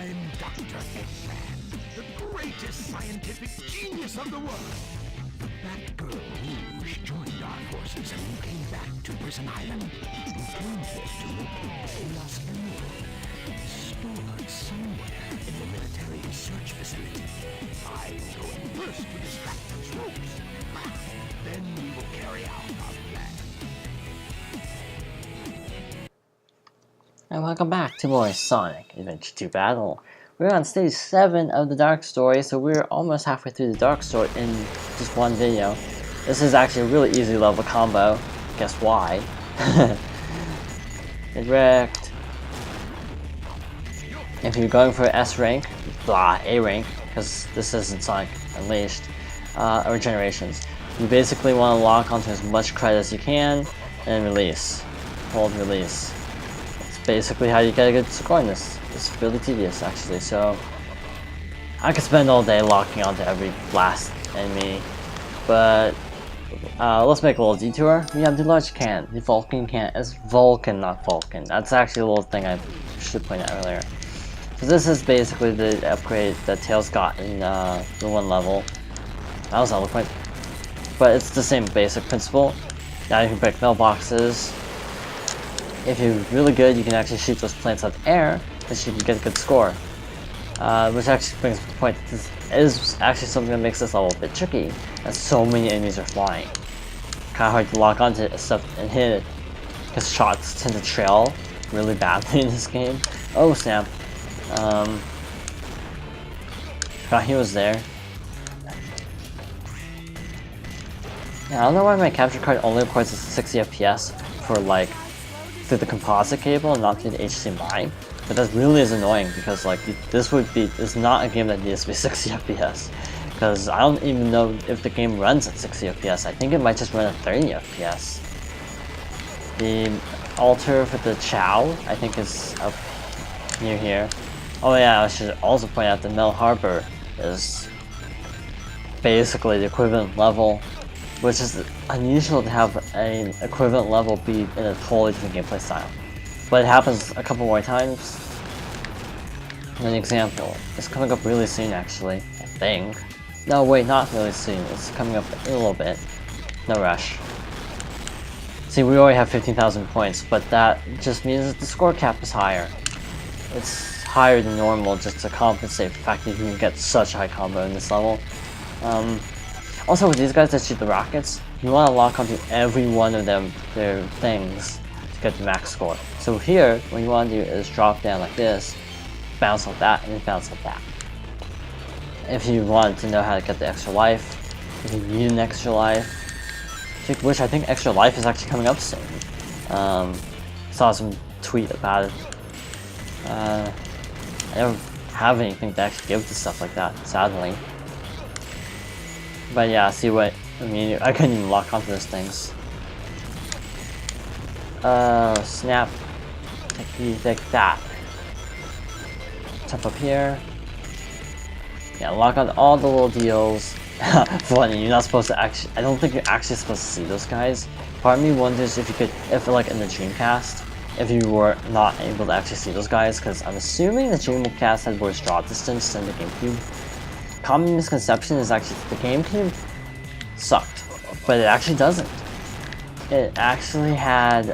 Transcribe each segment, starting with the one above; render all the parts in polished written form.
I'm Dr. Eggman, the greatest scientific genius of the world. The Batgirl Rouge joined our forces and came back to Prison Island. We came here to locate Chaos Emerald, stored somewhere in the military research facility. I'm going first to distract those rogues. Then we will carry out our plan. And welcome back to more Sonic Adventure 2 Battle. We're on stage 7 of the Dark Story, so we're almost halfway through the Dark Story in just one video. This is actually a really easy level combo. Guess why? Get wrecked. If you're going for S rank, blah, A rank, because this isn't Sonic Unleashed, or Generations, you basically want to lock onto as much credit as you can, and release. Hold release. Basically how you get a good score in this. It's really tedious actually, so I could spend all day locking onto every last enemy, but let's make a little detour. We have the large can, the Vulcan can. It's Vulcan, not Vulcan. That's actually a little thing I should point out earlier. So this is basically the upgrade that Tails got in the one level. That was eloquent, but it's the same basic principle. Now you can break mailboxes. If you're really good, you can actually shoot those planes out of the air, so you can get a good score. Which actually brings up the point that this is actually something that makes this level a bit tricky, as so many enemies are flying. Kinda hard to lock onto stuff and hit it, because shots tend to trail really badly in this game. Oh snap. Forgot he was there. Yeah, I don't know why my capture card only records 60 FPS for like through the composite cable and not through the HDMI, but that really is annoying because like it's not a game that needs to be 60 FPS, because I don't even know if the game runs at 60 FPS. I think it might just run at 30 FPS. The altar for the Chow I think is up near here. Oh yeah, I should also point out that Mel Harbor is basically the equivalent level, which is unusual to have an equivalent level be in a totally different gameplay style. But it happens a couple more times. An example, it's coming up really soon actually, I think. No wait, not really soon, it's coming up in a little bit. No rush. See, we already have 15,000 points, but that just means that the score cap is higher. It's higher than normal just to compensate for the fact that you can get such a high combo in this level. Also, with these guys that shoot the rockets, you want to lock onto every one of them, their things, to get the max score. So here, what you want to do is drop down like this, bounce like that, and then bounce like that. If you want to know how to get the extra life, if you need an extra life, which I think extra life is actually coming up soon. Saw some tweet about it. I don't have anything to actually give to stuff like that, sadly. But yeah, see what I mean. I couldn't even lock onto those things. Snap. Take that. Jump up here. Yeah, lock on all the little deals. Funny, you're not supposed to actually. I don't think you're actually supposed to see those guys. Part of me wonders if you could, if like in the Dreamcast, if you were not able to actually see those guys, because I'm assuming the Dreamcast had worse draw distance than the GameCube. Common misconception is actually that the GameCube sucked, but it actually doesn't. It actually had,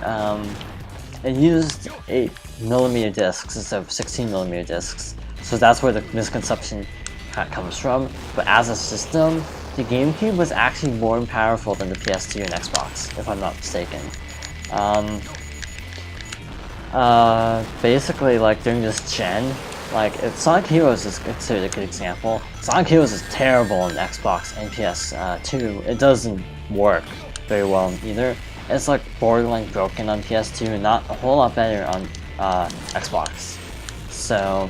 it used 8mm discs instead of 16mm discs, so that's where the misconception comes from. But as a system, the GameCube was actually more powerful than the PS2 and Xbox, if I'm not mistaken. Basically, like during this gen, like if Sonic Heroes is considered a good example, Sonic Heroes is terrible on Xbox and PS2. It doesn't work very well on either. It's like borderline broken on PS2 and not a whole lot better on Xbox. So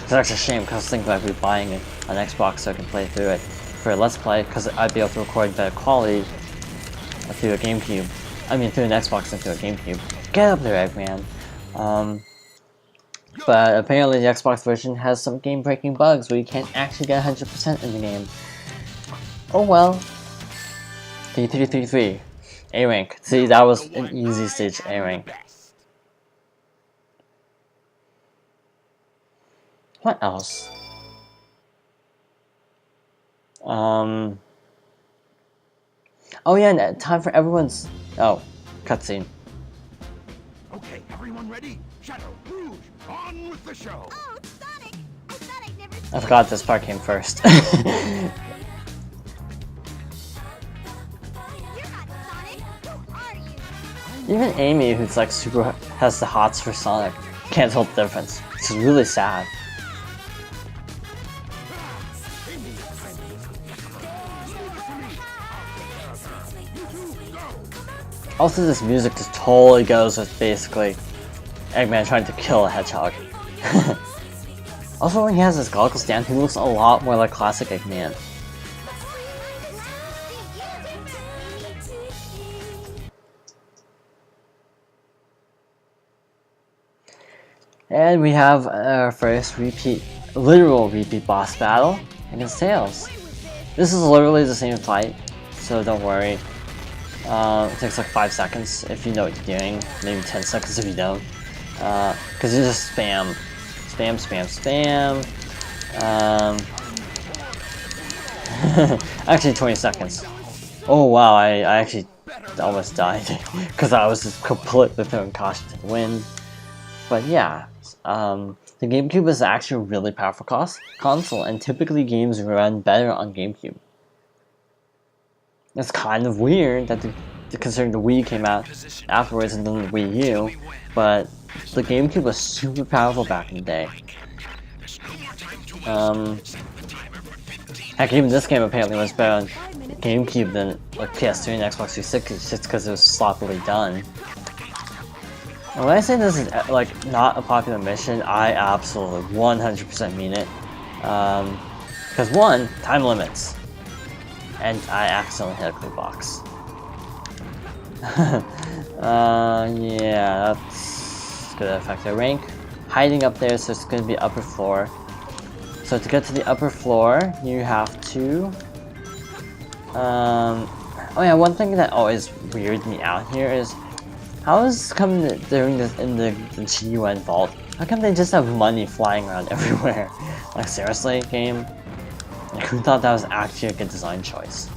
it's actually a shame, because I was thinking about buying an Xbox so I can play through it for a Let's Play, because I'd be able to record better quality through a GameCube. I mean through an Xbox and through a GameCube. Get up there, Eggman. But apparently the Xbox version has some game-breaking bugs where you can't actually get 100% in the game. Oh well. 3333. A rank. See, that was an easy stage A rank. What else? Oh yeah, and time for everyone's... Oh, cutscene. Okay, everyone ready? Shadow, Rouge, on with the show! Oh, Sonic! I thought I'd never I forgot this part came first. You're not Sonic! Who are you? Even Amy, who's like super... has the hots for Sonic, can't tell the difference. It's really sad. Also, this music just totally goes with basically Eggman trying to kill a hedgehog. Also, when he has his goggles down, he looks a lot more like classic Eggman. And we have our first literal repeat boss battle against Tails. This is literally the same fight, so don't worry. It takes like 5 seconds if you know what you're doing, maybe 10 seconds if you don't. Because you just spam. Actually 20 seconds. Oh wow, I actually almost died because I was just completely throwing caution to the wind. But yeah, the GameCube is actually a really powerful console, and typically games run better on GameCube. It's kind of weird that considering the Wii came out afterwards and then the Wii U, but the GameCube was super powerful back in the day. Heck, even this game apparently was better on GameCube than like PS3 and Xbox 360 just because it was sloppily done. And when I say this is like not a popular mission, I absolutely 100% mean it. Because one, time limits. And I accidentally hit a clue box. Yeah, that's gonna affect our rank. Hiding up there, so it's gonna be upper floor. So to get to the upper floor, you have to... Oh yeah, one thing that always weirded me out here is how is coming during this in the GUN vault? How come they just have money flying around everywhere? Like seriously, game? Like, who thought that was actually a good design choice?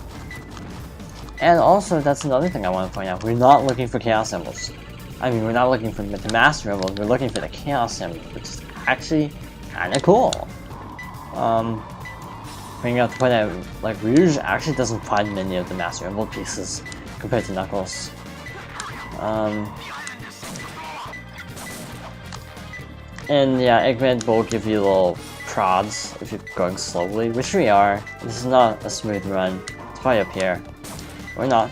And also, that's another thing I want to point out. We're not looking for Chaos Emeralds. I mean, we're not looking for the Master Emerald. We're looking for the Chaos Emerald, which is actually kind of cool. Bringing out the point that like Rouge actually doesn't find many of the Master Emerald pieces compared to Knuckles. And yeah, Eggman will give you little prods if you're going slowly, which we are. This is not a smooth run. It's probably up here. Or not.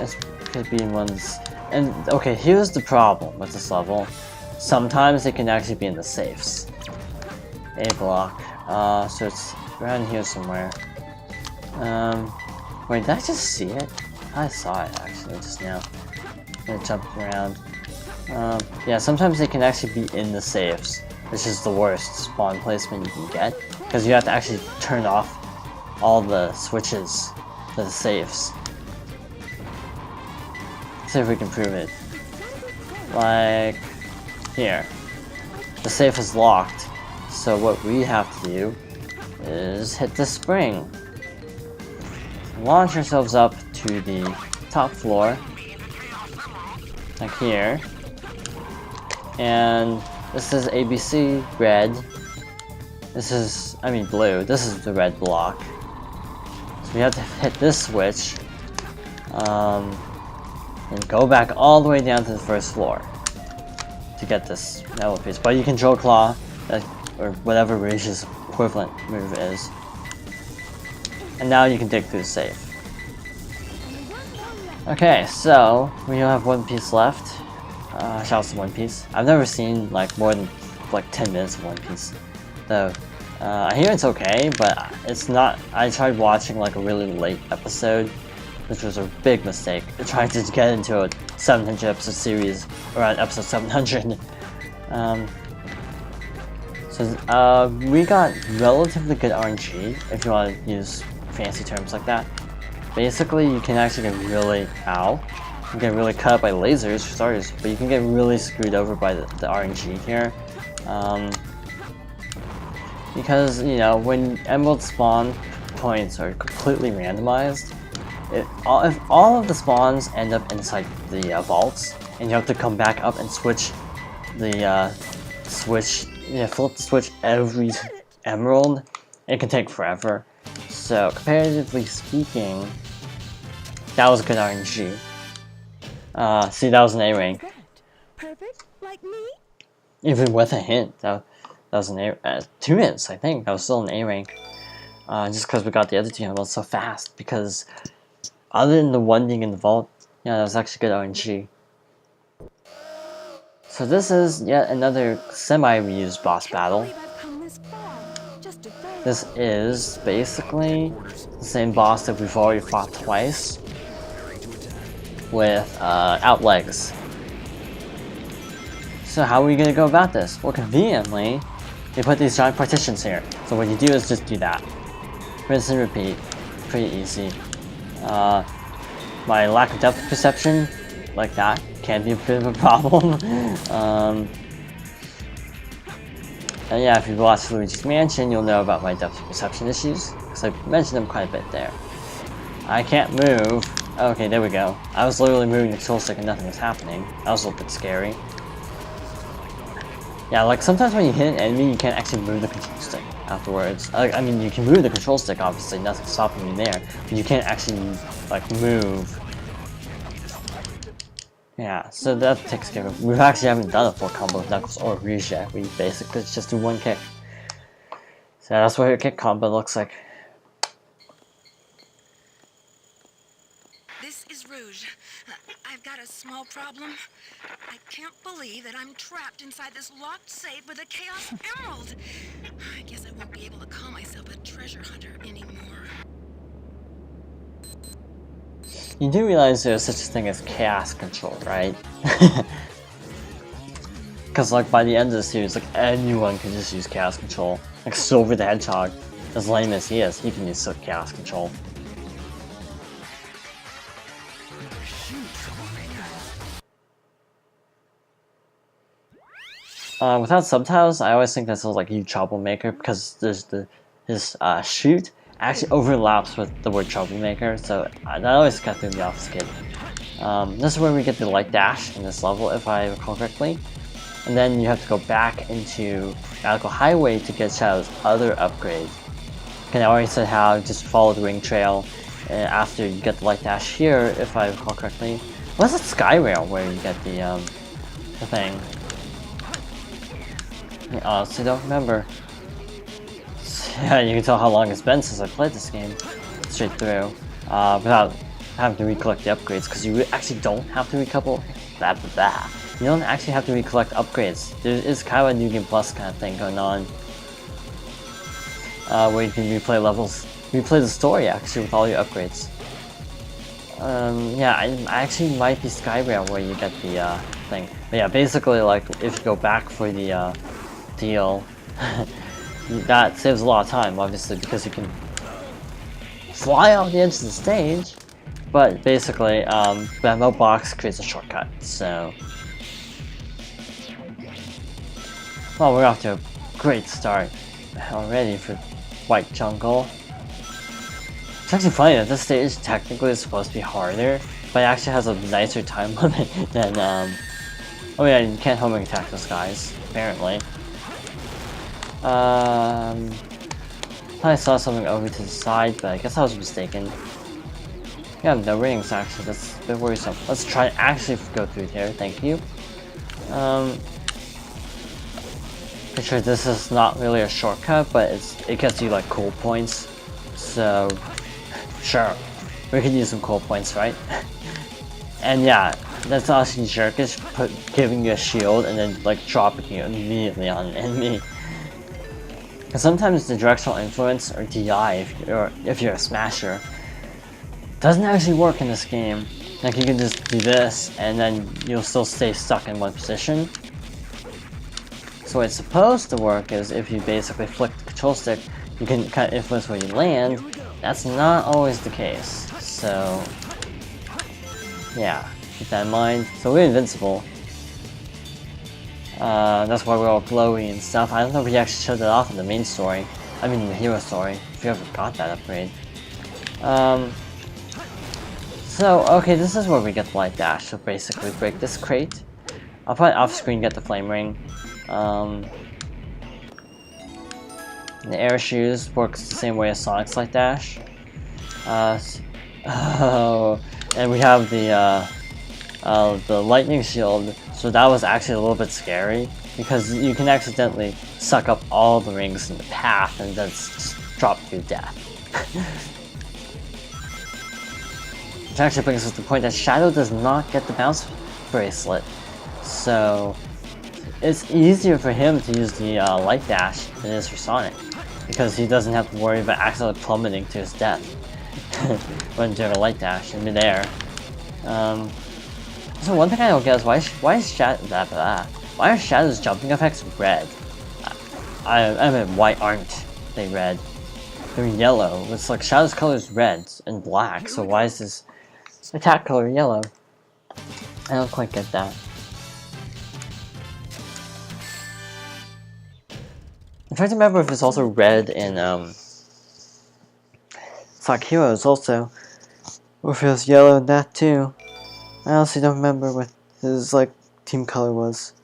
It could be in one's... And okay, here's the problem with this level. Sometimes it can actually be in the safes. A block. So it's around here somewhere. Wait, did I just see it? I saw it actually just now. I'm gonna jump around. Yeah, sometimes they can actually be in the safes, which is the worst spawn placement you can get, because you have to actually turn off all the switches to the safes. Let's see if we can prove it. Like, here. The safe is locked, so what we have to do is hit the spring. Launch ourselves up to the top floor, like here. And this is ABC red. This is, I mean blue. This is the red block. So we have to hit this switch. And go back all the way down to the first floor to get this metal piece. But you can Joe Claw, or whatever Rouge's equivalent move is. And now you can dig through the safe. Okay, so we only have one piece left. Shouts to One Piece. I've never seen like more than like 10 minutes of One Piece, though. I hear it's okay, but it's not. I tried watching like a really late episode, which was a big mistake. Trying to get into a 700 episode series around episode 700. So we got relatively good RNG, if you want to use fancy terms like that. Basically, you can actually get really You get really cut by lasers for starters, but you can get really screwed over by the RNG here. Because, you know, when emerald spawn points are completely randomized, if all of the spawns end up inside the vaults, and you have to come back up and switch the flip the switch every emerald, it can take forever. So comparatively speaking, that was good RNG. See, that was an A rank. Perfect, like me? Even with a hint, that was an 2 minutes, I think. That was still an A rank. Just because we got the other 2 emeralds so fast. Because other than the one being in the vault, yeah, that was actually good RNG. So this is yet another semi-reused boss battle. This is basically the same boss that we've already fought twice with Outlegs. So how are we going to go about this? Well, conveniently, they put these giant partitions here. So what you do is just do that. Rinse and repeat. Pretty easy. My lack of depth perception, like that, can be a bit of a problem. And yeah, if you watch Luigi's Mansion, you'll know about my depth perception issues, because I mentioned them quite a bit there. I can't move. Okay, there we go. I was literally moving the control stick and nothing was happening. That was a little bit scary. Yeah, like sometimes when you hit an enemy, you can't actually move the control stick afterwards. I mean, you can move the control stick, obviously, nothing's stopping you there, but you can't actually, like, move. Yeah, so that takes care of it. We actually haven't done a full combo with Knuckles or Rouge yet. We basically just do one kick. So that's what your kick combo looks like. This is Rouge. I've got a small problem. I can't believe that I'm trapped inside this locked safe with a Chaos Emerald. I guess I won't be able to call myself a treasure hunter anymore. You do realize there's such a thing as chaos control, right? Because like by the end of the series, like anyone can just use chaos control. Like Silver the Hedgehog, as lame as he is, he can use chaos control. Without subtitles, I always think that's like you troublemaker because there's his shoot actually overlaps with the word troublemaker, so that always kind of threw me off skid. This is where we get the light dash in this level, if I recall correctly. And then you have to go back into Radical Highway to get Shadow's other upgrade. And I already said how, just follow the ring trail after you get the light dash here, if I recall correctly. Was it Skyrail where you get the thing? I honestly don't remember. Yeah, you can tell how long it's been since I played this game straight through without having to recollect the upgrades, because you actually don't have to recouple that. You don't actually have to recollect upgrades. There is kind of a New Game Plus kind of thing going on where you can replay levels, replay the story actually with all your upgrades. Yeah, I actually might be Skyrail where you get the thing. But yeah, basically like if you go back for the deal, that saves a lot of time, obviously, because you can fly off the edge of the stage. But basically, Bamboo Box creates a shortcut, so... Well, we're off to a great start already for White Jungle. It's actually funny that this stage technically is supposed to be harder, but it actually has a nicer time limit than, oh yeah, you can't homing attack those guys, apparently. I saw something over to the side, but I guess I was mistaken. Yeah, no rings actually, that's a bit worrisome. Let's try to actually go through here, thank you. Pretty sure this is not really a shortcut, but it gets you like cool points. So, sure, we could use some cool points, right? And yeah, that's actually jerkish, giving you a shield and then like dropping you immediately on an enemy. Because sometimes the directional influence, or DI if you're a smasher, doesn't actually work in this game. Like you can just do this and then you'll still stay stuck in one position. So what it's supposed to work is if you basically flick the control stick, you can kind of influence where you land. That's not always the case. So yeah, Keep that in mind. So we're invincible. That's why we're all glowy and stuff. I don't know if we actually showed that off in the main story. I mean the hero story, if you ever got that upgrade. So, okay, this is where we get the light dash. So basically break this crate. I'll probably off screen get the flame ring. The air shoes works the same way as Sonic's light dash. Oh, and we have the lightning shield. So that was actually a little bit scary because you can accidentally suck up all the rings in the path and then just drop to your death. Which actually brings us to the point that Shadow does not get the bounce bracelet. So it's easier for him to use the light dash than it is for Sonic, because he doesn't have to worry about accidentally plummeting to his death when doing a light dash in midair. So one thing I don't get is why are Shadow's jumping effects red? I mean, why aren't they red? They're yellow. It's like Shadow's color is red and black, so why is his attack color yellow? I don't quite get that. I'm trying to remember if it's also red in Sonic Heroes also, or if it was yellow in that too. I honestly don't remember what his like team color was.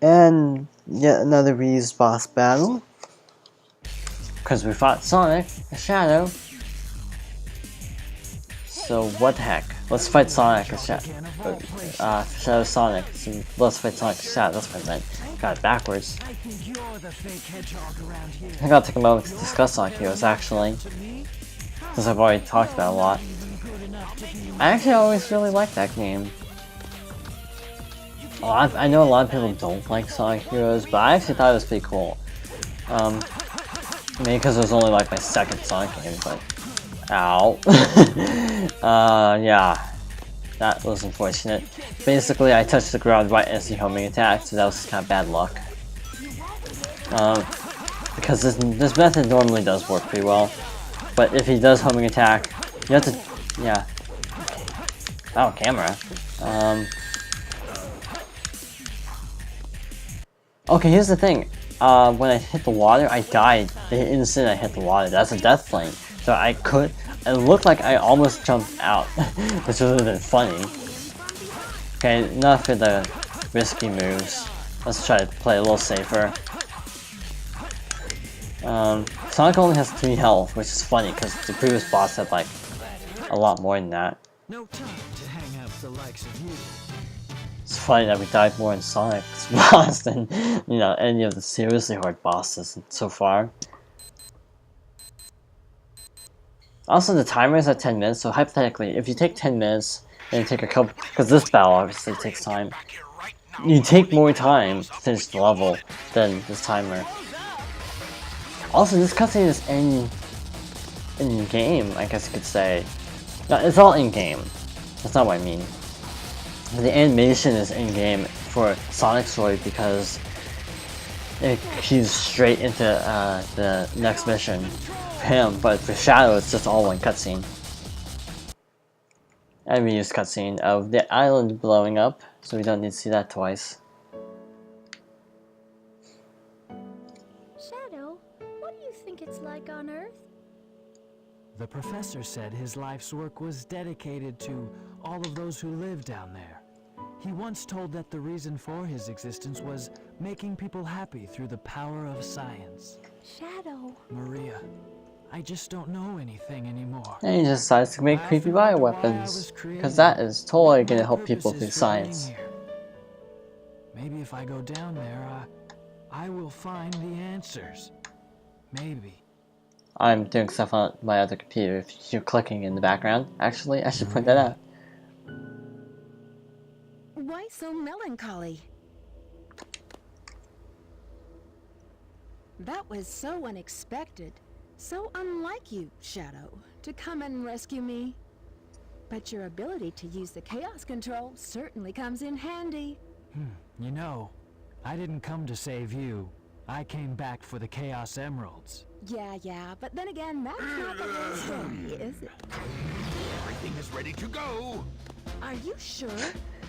And yet another reused boss battle, because we fought Sonic, a Shadow. So what the heck? Let's fight Sonic, a Shadow Sonic. So let's fight Sonic, a Shadow. That's what I meant. Got it backwards. I think I'll take a moment to discuss Sonic Heroes actually, since I've already talked about it a lot. I actually always really liked that game. I know a lot of people don't like Sonic Heroes, but I actually thought it was pretty cool. Maybe because it was only like my second Sonic game, but ow. Yeah, that was unfortunate. Basically, I touched the ground right as he homing attacked, so that was kind of bad luck. Because this method normally does work pretty well, but if he does homing attack, you have to, yeah. Oh, camera. Okay, here's the thing. When I hit the water, I died the instant I hit the water. That's a death flame. So it looked like I almost jumped out, which would have been funny. Okay, enough of the risky moves. Let's try to play a little safer. Sonic only has 3 health, which is funny because the previous boss had like a lot more than that. No time to hang out the likes of you. It's funny that we died more in Sonic's boss than, you know, any of the seriously hard bosses so far. Also, the timer is at 10 minutes, so hypothetically, if you take 10 minutes and you take a couple, because this battle obviously takes time, you take more time to finish the level than this timer. Also, this cutscene is in game, I guess you could say. No, it's all in game. That's not what I mean. The animation is in game for Sonic's story because it keys straight into the next mission for him, but for Shadow it's just all one cutscene. And we use cutscene of the island blowing up, so we don't need to see that twice. Shadow, what do you think it's like on Earth? The professor said his life's work was dedicated to all of those who live down there. He once told that the reason for his existence was making people happy through the power of science. Shadow. Maria, I just don't know anything anymore. And he decides to make creepy bioweapons, because that is totally gonna help people through science. Maybe if I go down there, I will find the answers. Maybe. I'm doing stuff on my other computer if you're clicking in the background. Actually, I should point that out. Why so melancholy? That was so unexpected. So unlike you, Shadow, to come and rescue me. But your ability to use the Chaos Control certainly comes in handy. You know, I didn't come to save you. I came back for the Chaos Emeralds. Yeah, but then again, that's not the whole story, is it? Everything is ready to go. Are you sure?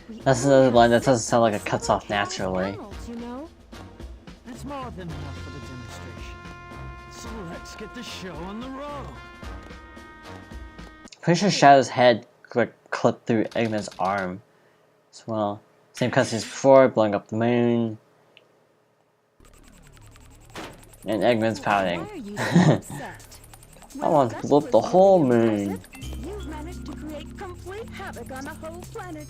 We That's only another have line that doesn't 6 sound like it simple cuts off chaos naturally. emeralds, you know? That's more than enough for the demonstration. So let's get the show on the road. Pretty sure Shadow's head clipped through Eggman's arm as well. Same cutscenes before, blowing up the moon. And Eggman's pouting. Why are you so upset? I want to that's blow up the pretty whole moon. impressive. You've managed to create complete havoc on a whole planet.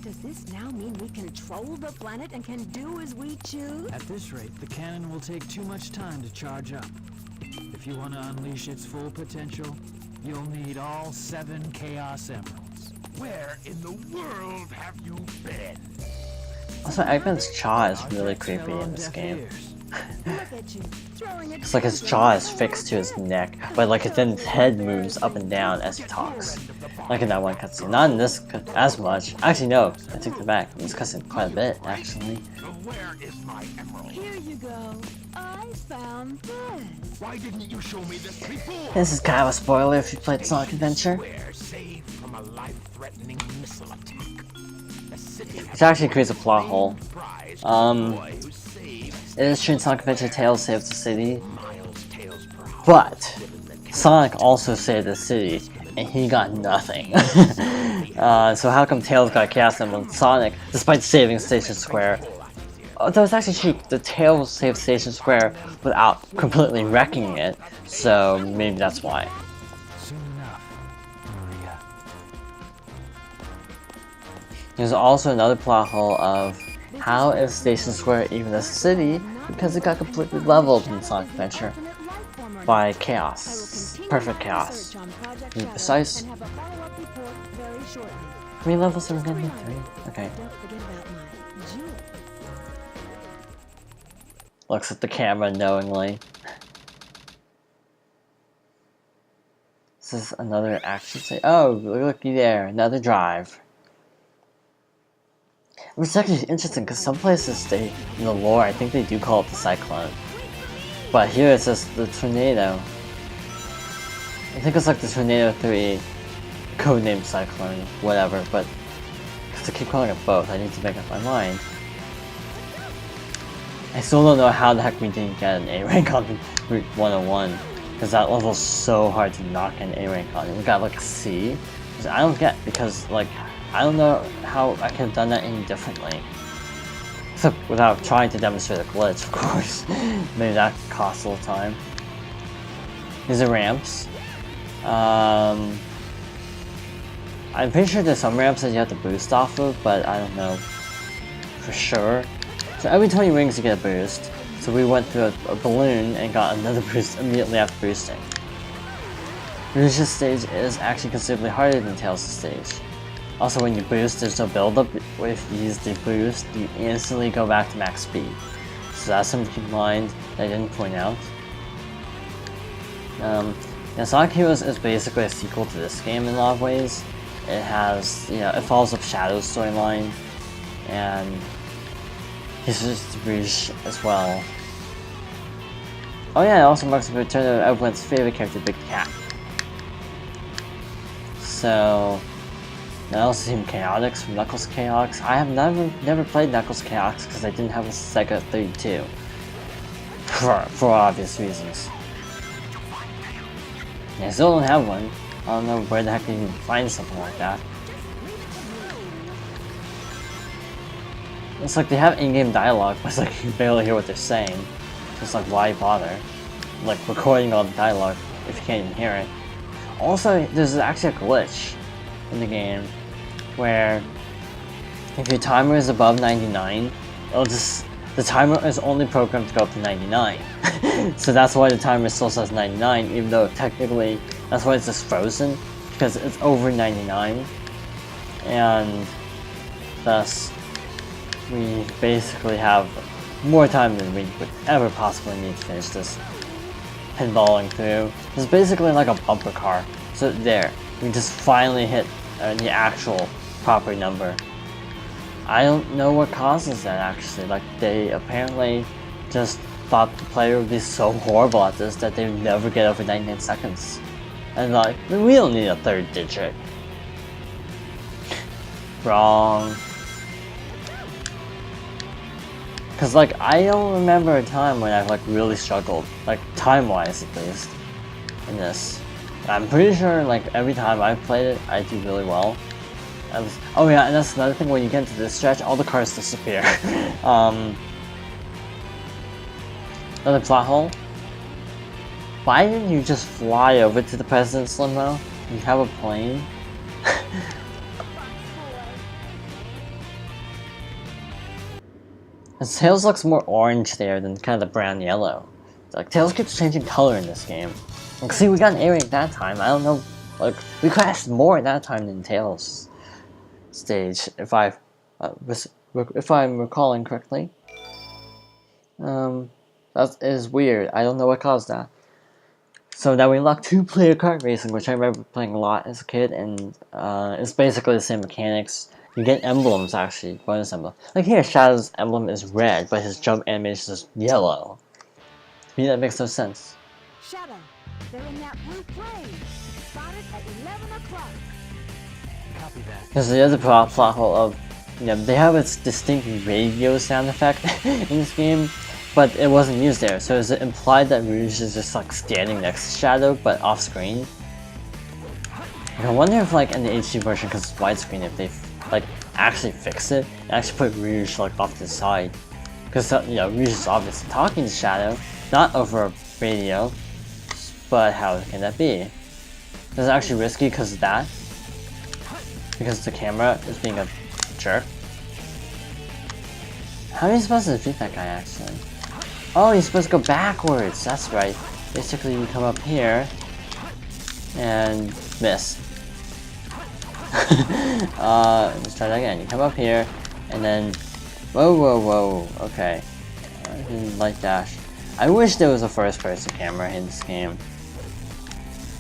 Does this now mean we control the planet and can do as we choose? At this rate, the cannon will take too much time to charge up. If you want to unleash its full potential, you'll need all 7 Chaos Emeralds. Where in the world have you been? Also, Eggman's jaw is really Project creepy fell on in this deaf game. ears. Look at you, throwing a It's like his jaw is fixed to his neck, but like then his head moves up and down as he talks. Like in that one cutscene. Not in this as much. Actually, no. I take that back. In this cutscene quite a bit, actually. So where is my emerald? Here you go. I found this. Why didn't you show me this before? This is kind of a spoiler if you played Sonic Adventure. Where saved from a life-threatening missile attack. The city Which actually creates a plot hole. prize Um, boy who saved It is true in Sonic Adventure Tails saves the city, miles tails per hour. but Sonic also saved the city, and he got nothing. So how come Tails got Chaos Emerald and Sonic, despite saving Station Square? Oh, that was actually true. The Tails saved Station Square without completely wrecking it, so maybe that's why. Soon enough, Maria. There's also another plot hole of how is Station Square even a city, because it got completely leveled in Sonic Adventure by chaos. Perfect chaos. To be precise. And have a follow-up report very shortly. How many levels are we getting? 3? Okay. Don't forget about my jewel. Looks at the camera knowingly. This is another action say. Oh, looky there, another drive. Which is actually interesting because some places they, in the lore, I think they do call it the Cyclone. But here it says the Tornado. I think it's like the Tornado 3, codename Cyclone, whatever, but because I keep calling it both, I need to make up my mind. I still don't know how the heck we didn't get an A rank on Route 101, because that level's so hard to knock an A rank on. We got like C, which I don't get, because like, I don't know how I could have done that any differently. Except without trying to demonstrate a glitch, of course. Maybe that costs a little time. These are ramps. I'm pretty sure there's some ramps that you have to boost off of, but I don't know for sure. So every 20 rings you get a boost. So we went through a balloon and got another boost immediately after boosting. Lucia's stage is actually considerably harder than Tails' stage. Also, when you boost, there's no build-up. If you use the boost, you instantly go back to max speed. So that's something to keep in mind that I didn't point out. Sonic Heroes is basically a sequel to this game in a lot of ways. It has, it follows up Shadow's storyline, and History's Rouge as well. Oh yeah, it also marks the return of everyone's favorite character, Big Cat. So, I also seen Chaotix from Knuckles Chaotix. I have never played Knuckles Chaotix because I didn't have a Sega 32. For obvious reasons. I still don't have one. I don't know where the heck you can find something like that. It's like they have in-game dialogue, but it's like you can barely hear what they're saying. It's like, why bother? Like, recording all the dialogue if you can't even hear it. Also, there's actually a glitch in the game where if your timer is above 99, the timer is only programmed to go up to 99. So that's why the timer still says 99, even though technically that's why it's just frozen, because it's over 99. And thus, we basically have more time than we would ever possibly need to finish this pinballing through. It's basically like a bumper car. So there, we just finally hit the actual proper number. I don't know what causes that actually. Like, they apparently just thought the player would be so horrible at this that they would never get over 99 seconds. And like, we don't need a third digit. Wrong. Cause like, I don't remember a time when I've like really struggled, like time-wise at least, in this. I'm pretty sure like every time I've played it, I do really well. Oh yeah, and that's another thing, when you get into this stretch, all the cars disappear. Another plot hole. Why didn't you just fly over to the President's limo? You have a plane? And Tails looks more orange there than kind of the brown yellow. Like, Tails keeps changing color in this game. Like, see, we got an A-rank that time. I don't know, like, we crashed more at that time than Tails stage, if I'm recalling correctly. That is weird. I don't know what caused that. So now we unlock 2-player kart racing, which I remember playing a lot as a kid, and it's basically the same mechanics. You get emblems, actually, bonus emblem. Like here, Shadow's emblem is red, but his jump animation is yellow. To me, that makes no sense. Shadow, they're in that blue plane. Spotted at 11 o'clock. Copy that. Because the other plot hole of, you know, they have a distinct radio sound effect in this game, but it wasn't used there. So is it implied that Rouge is just like standing next to Shadow, but off screen? I wonder if like in the HD version, because it's widescreen, if they like actually fix it and actually put Rouge like off to the side, because you know, Rouge is obviously talking to Shadow, not over radio. But how can that be? Is it actually risky because of that? Because the camera is being a jerk? How are you supposed to defeat that guy actually? Oh, you're supposed to go backwards, that's right. Basically you come up here and miss. Let's try that again. You come up here and then whoa, okay. I didn't like dash. I wish there was a first person camera in this game.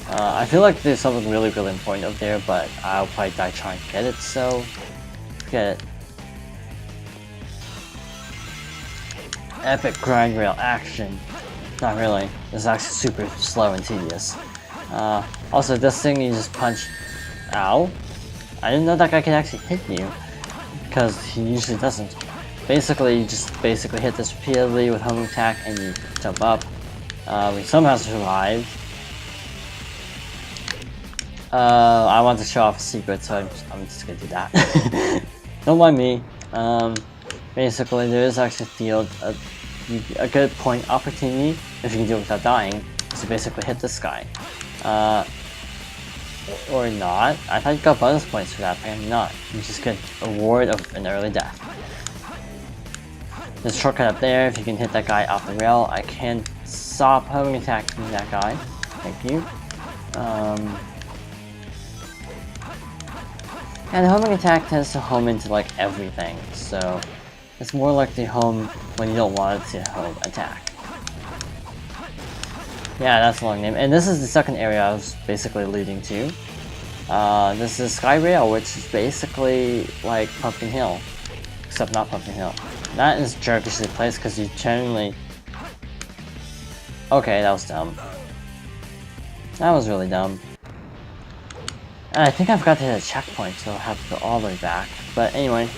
I feel like there's something really important up there, but I'll probably die trying to get it, so forget it. Epic grind rail action. Not really. It's actually super slow and tedious. Also, this thing you just punch. Ow. I didn't know that guy could actually hit you, because he usually doesn't. Basically, you just hit this repeatedly with homing attack and you jump up. We somehow survived. I want to show off a secret, so I'm just gonna do that. Don't mind me. Basically, there is actually a good point opportunity, if you can do it without dying, is to basically hit this guy. Or not. I thought you got bonus points for that, apparently not. You just get a reward of an early death. There's a shortcut up there. If you can hit that guy off the rail, I can stop homing attacking that guy. Thank you. And the homing attack tends to home into like everything, so it's more like the home when you don't want it to home attack. Yeah, that's a long name. And this is the second area I was basically alluding to. This is Sky Rail, which is basically like Pumpkin Hill, except not Pumpkin Hill. That is jerkishly placed because you generally. Okay, that was dumb. That was really dumb. And I think I forgot to hit a checkpoint, so I'll have to go all the way back. But anyway,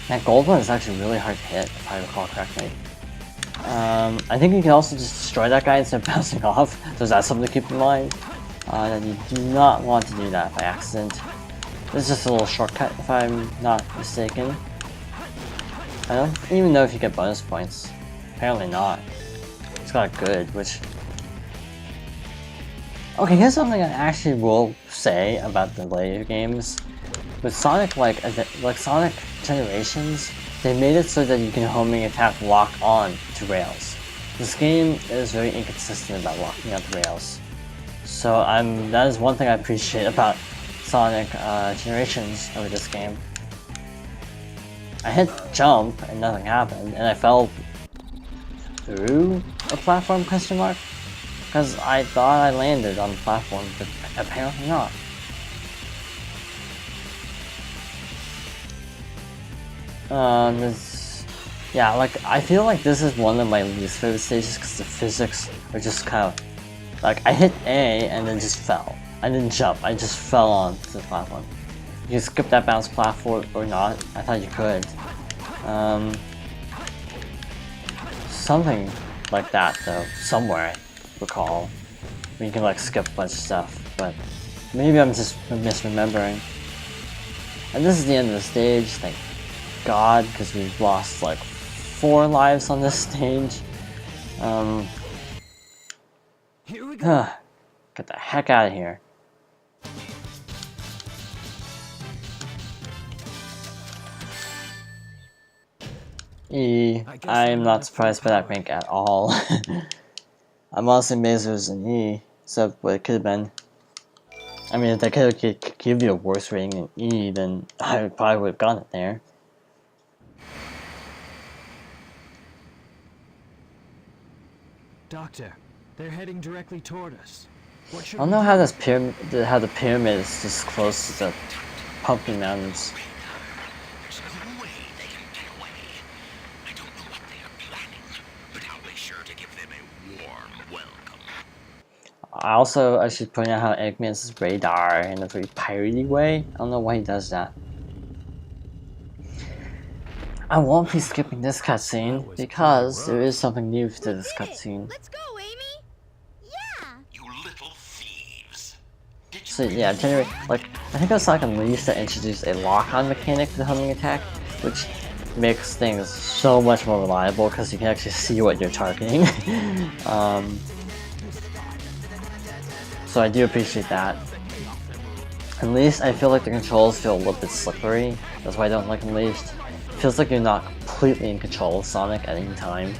that gold one is actually really hard to hit, if I recall correctly. I think you can also just destroy that guy instead of bouncing off, so that's something to keep in mind. That you do not want to do that by accident. This is just a little shortcut, if I'm not mistaken. I don't even know if you get bonus points. Apparently not. It's got a good, which... Okay, here's something I actually will say about the later games. With Sonic, like Sonic Generations, they made it so that you can homing attack lock on to rails. This game is very inconsistent about locking on to rails. So that is one thing I appreciate about Sonic Generations over this game. I hit jump and nothing happened, and I fell through a platform, question mark? Because I thought I landed on the platform, but apparently not. Yeah, like, I feel like this is one of my least favorite stages because the physics are just kind of... Like, I hit A and then just fell. I didn't jump, I just fell onto the platform. You can skip that bounce platform or not. I thought you could. Something like that, though, somewhere, I recall. Where you can, like, skip a bunch of stuff, but maybe I'm just misremembering. And this is the end of the stage, thank God, because we've lost, like, 4 lives on this stage. Here we go. Get the heck out of here. E. I'm not surprised by that rank at all. I'm honestly amazed it was an E, except what it could have been. I mean, if they could give you a worse rating than E, then I probably would have gotten it there. Doctor, they're heading directly toward us. What should I don't we know do? how how the pyramid is this close to the Pumpkin Mountains. There's no way they can get away. I don't know what they are planning, but I'll be sure to give them a warm welcome. I should point out how Eggman uses radar in a very piratey way. I don't know why he does that. I won't be skipping this cutscene because there is something new to this cutscene. Let's go, Amy. Yeah. You little thieves. Did you So yeah, generally, like, I think it was Sonic Unleashed that introduced a lock-on mechanic to the homing attack, which makes things so much more reliable because you can actually see what you're targeting. So I do appreciate that. Unleashed, I feel like the controls feel a little bit slippery. That's why I don't like Unleashed. It feels like you're not completely in control of Sonic at any time.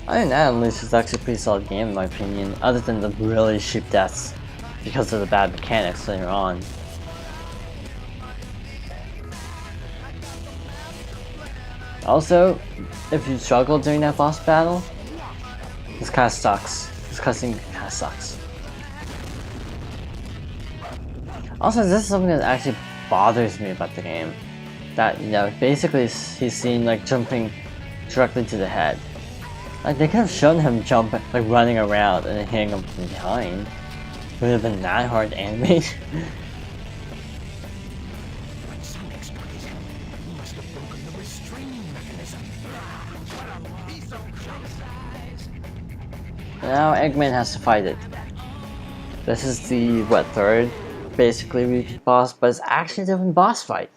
Other than that, Unleashed is actually a pretty solid game in my opinion, other than the really cheap deaths because of the bad mechanics later on. Also, if you struggle during that boss battle, this kind of sucks. This cutscene kind of sucks. Also, this is something that actually bothers me about the game. That, you know, basically he's seen like jumping directly to the head. Like, they could have shown him jump, like running around and then hitting him from behind. It would have been that hard to animate. When Sonic struck his head, he must have broken the restraining mechanism. What a piece of junk. Now Eggman has to fight it. This is the, what, third basically repeat boss, but it's actually a different boss fight.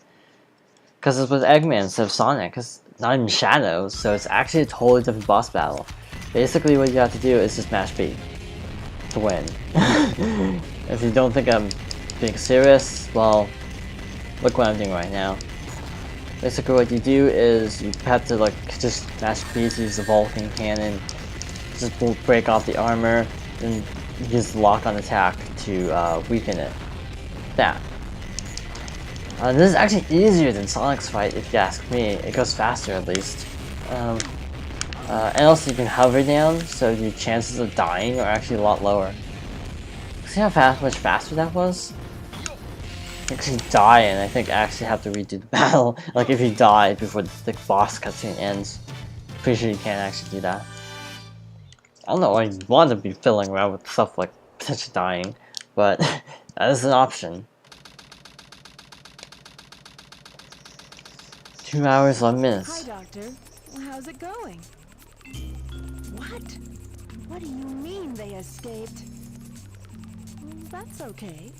Because it's with Eggman instead of Sonic, because not even Shadow, so it's actually a totally different boss battle. Basically what you have to do is just mash B to win. If you don't think I'm being serious, well, look what I'm doing right now. Basically what you do is you have to like just mash B to use the Vulcan cannon, just break off the armor, and use the lock-on attack to weaken it. That. This is actually easier than Sonic's fight, if you ask me. It goes faster, at least. And also you can hover down, so your chances of dying are actually a lot lower. See how much faster that was? You actually die, and I think I actually have to redo the battle. Like, if you die before the boss cutscene ends. Pretty sure you can't actually do that. I don't know why you want to be fiddling around with stuff like potentially dying, but that is an option. 2 hours, 11 minutes. Hi, Doctor. Well, how's it going? What? What do you mean they escaped? That's okay.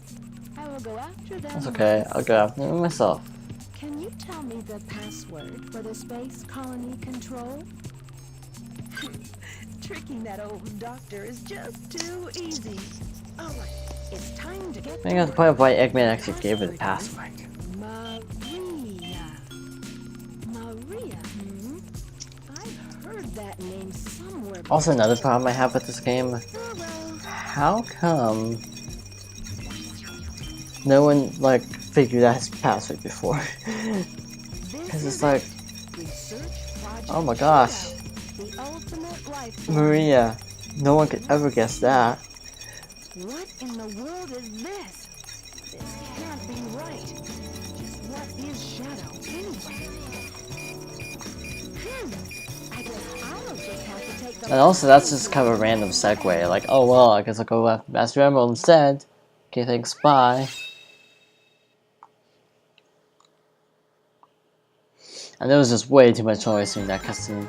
I will go after them. That's okay, I'll go after them myself. Can you tell me the password for the space colony control? Tricking that old doctor is just too easy. Alright, it's time to get I think that's the point of why Eggman actually gave her the password. Maria, I've heard that name somewhere. Also, another problem I have with this game, Oh, well. how come no one, like, figured out his password before? Because it's like, oh my gosh, The ultimate life. Maria, no one could ever guess that. What in the world is this? This can't be right. Just what is Shadow anyway? I guess I'll just have to take the And also, that's just kind of a random segue. Like, oh well, I guess I'll go after Master Emerald instead. Okay, thanks, bye. And there was just way too much noise in that cutscene.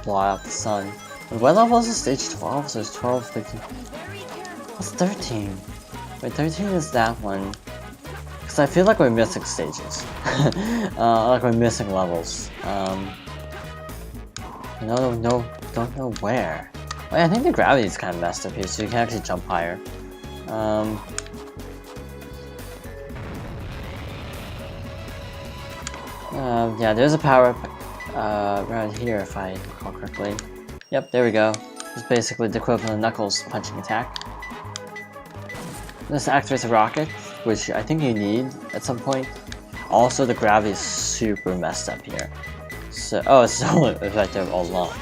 Blow out the sun. And what level is this? Stage 12? So it's 12, 13. What's 13? Wait, 13 is that one. Because I feel like we're missing stages. Like we're missing levels. No, don't know where. Wait, I think the gravity is kind of messed up here, so you can actually jump higher. Yeah, there's a power up around here if I recall correctly. Yep, there we go. It's basically the equivalent of Knuckles' punching attack. This activates a rocket, which I think you need at some point. Also, the gravity is super messed up here. So, oh, it's only effective all along.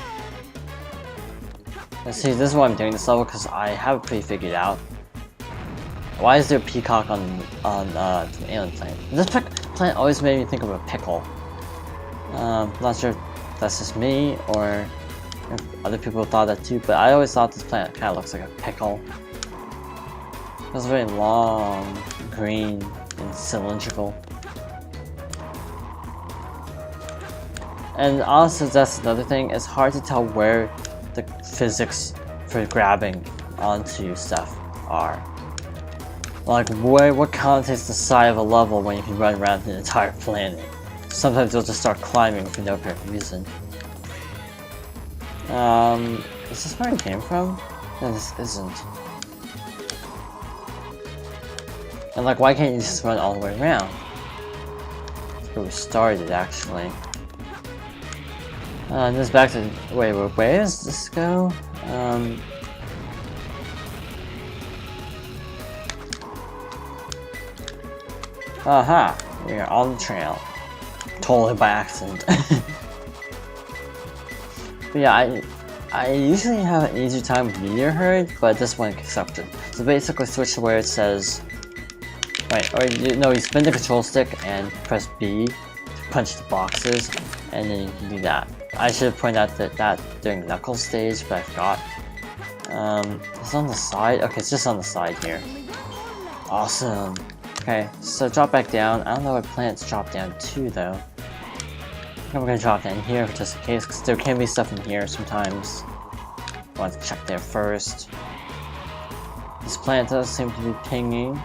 Let's see, this is why I'm doing this level, because I have it pretty figured out. Why is there a peacock on the alien planet? This planet always made me think of a pickle. Not sure if that's just me, or if other people thought that too, but I always thought this planet kind of looks like a pickle. It's very long, green, and cylindrical. And honestly, that's another thing, it's hard to tell where the physics for grabbing onto stuff are. Like, what context the side of a level when you can run around the entire planet? Sometimes you'll just start climbing for no apparent reason. Is this where it came from? No, this isn't. And like, why can't you just run all the way around? That's where we started, actually. And this back to, wait, where does this go? Aha! We are on the trail. Totally by accident. But yeah, I usually have an easier time with Meteor Herd, but this one accepted. So basically switch to where it says... Wait, or you spin the control stick and press B to punch the boxes, and then you can do that. I should have pointed out that during Knuckles stage, but I forgot. It's on the side? Okay, it's just on the side here. Awesome. Okay, so drop back down. I don't know what planets drop down to, though. I think I'm gonna drop down here just in case, because there can be stuff in here sometimes. I want to check there first. This planet does seem to be pinging.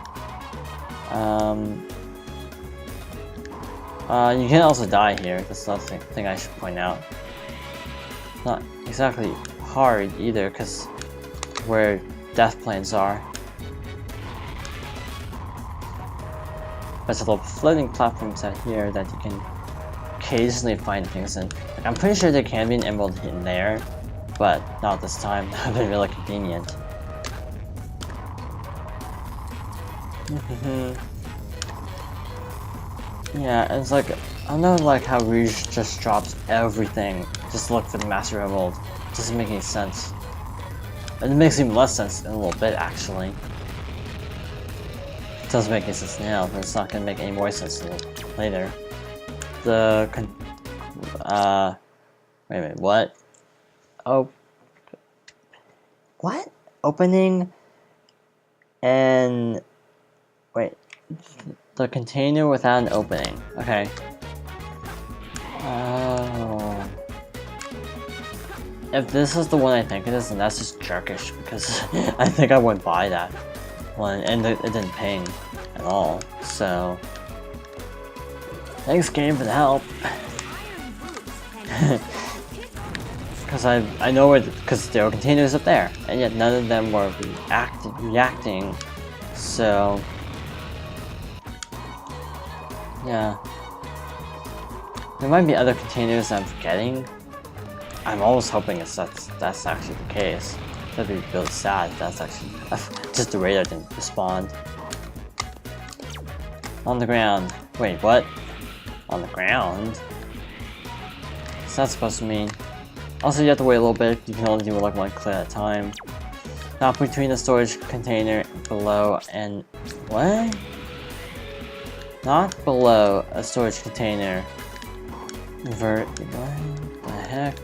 You can also die here. That's another thing I should point out. Not exactly hard either, because where death planes are. There's little floating platforms out here that you can occasionally find things in. Like, I'm pretty sure there can be an emerald in there, but not this time. That would have been really convenient. Yeah, it's like, I don't know like how Rouge just drops everything just to look for the Master Emerald. It doesn't make any sense. And it makes even less sense in a little bit, actually. It doesn't make any sense now, but it's not going to make any more sense later. Wait a minute, what? Oh. What? Opening and... Wait. The container without an opening. Okay. Oh. If this is the one I think it is, then that's just jerkish, because I think I went by that one, and it didn't ping at all, so... Thanks, game, for the help! Because I know where, because there were containers up there, and yet none of them were reacting, so... Yeah. There might be other containers I'm forgetting. I'm always hoping that's actually the case. That'd be really sad if that's actually... just the radar didn't respond. On the ground. Wait, what? On the ground? What's that supposed to mean? Also, you have to wait a little bit. You can only do like one clip at a time. Not between the storage container below and... What? Not below a storage container. What the heck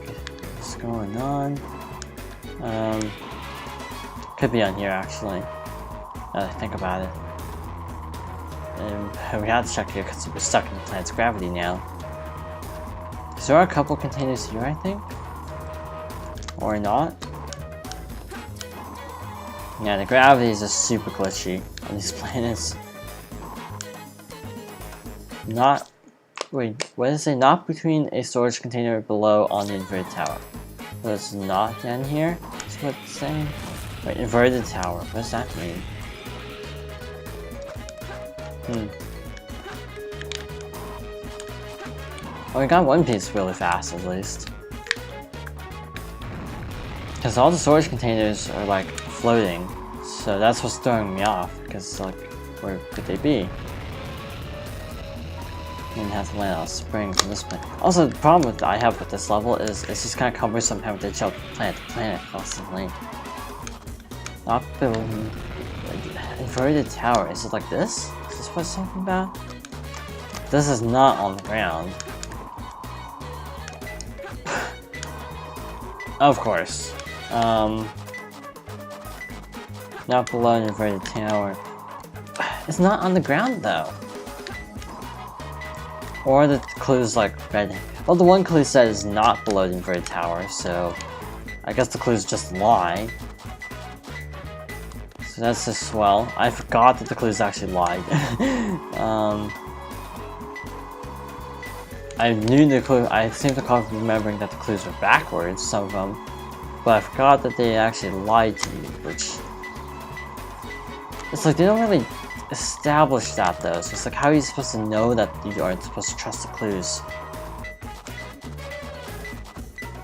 is going on? Could be on here actually. Now that I think about it. And we have to check here because we're stuck in the planet's gravity now. So there are a couple containers here, I think. Or not. Yeah, the gravity is just super glitchy on these planets. Not... Wait, what does it say? Not between a storage container below on the inverted tower. So it's not down here? That's what it's saying? Wait, inverted tower. What does that mean? Well, we got one piece really fast, at least. Because all the storage containers are, like, floating. So that's what's throwing me off. Because, like, where could they be? And have to land on a spring from this planet. Also, the problem I have with this level is it's just kind of cumbersome having to jump planet to planet constantly. Not building inverted tower. Is it like this? Is this what it's talking about? This is not on the ground. Of course. Not below an inverted tower. It's not on the ground though. Or the clue's like red. Well, the one clue said is not below the inverted tower, so I guess the clue's just a lie. So that's just swell. I forgot that the clues actually lied. I knew the clue. I seem to recall remembering that the clues were backwards, some of them, but I forgot that they actually lied to you, which it's like they don't really establish that though. So it's like, how are you supposed to know that you aren't supposed to trust the clues?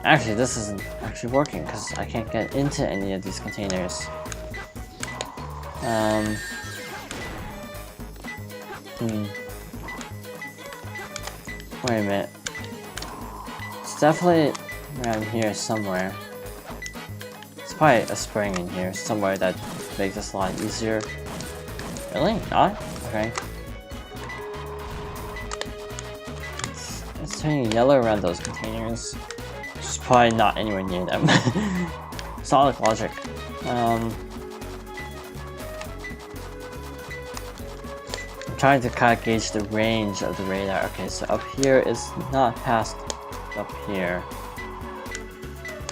Actually, this isn't actually working because I can't get into any of these containers. Wait a minute. It's definitely around here somewhere. It's probably a spring in here somewhere that makes this a lot easier. Really? Not? Okay. It's turning yellow around those containers. Which is probably not anywhere near them. Solid logic. I'm trying to kind of gauge the range of the radar. Okay, so up here is not past up here.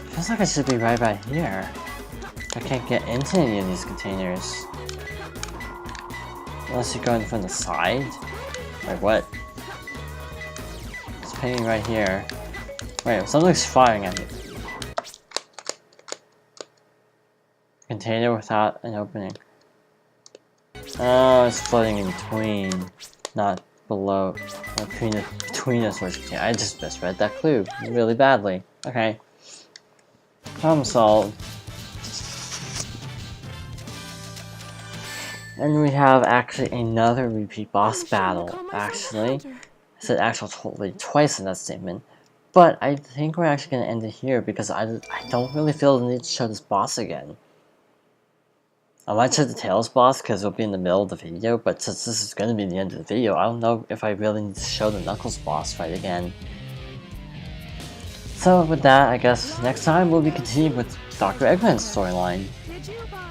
Feels like I should be right by here. I can't get into any of these containers. Unless you're going from the side? Like what? It's pinging right here. Wait, something's firing at me. Container without an opening. Oh, it's floating in between, not below, between us. I just misread that clue really badly. Okay. Problem solved. And we have actually another repeat boss battle, actually. I said actual totally twice in that statement. But I think we're actually going to end it here because I don't really feel the need to show this boss again. I might show the Tails boss because it'll be in the middle of the video, but since this is going to be the end of the video, I don't know if I really need to show the Knuckles boss fight again. So with that, I guess next time we'll be continuing with Dr. Eggman's storyline. Did you buy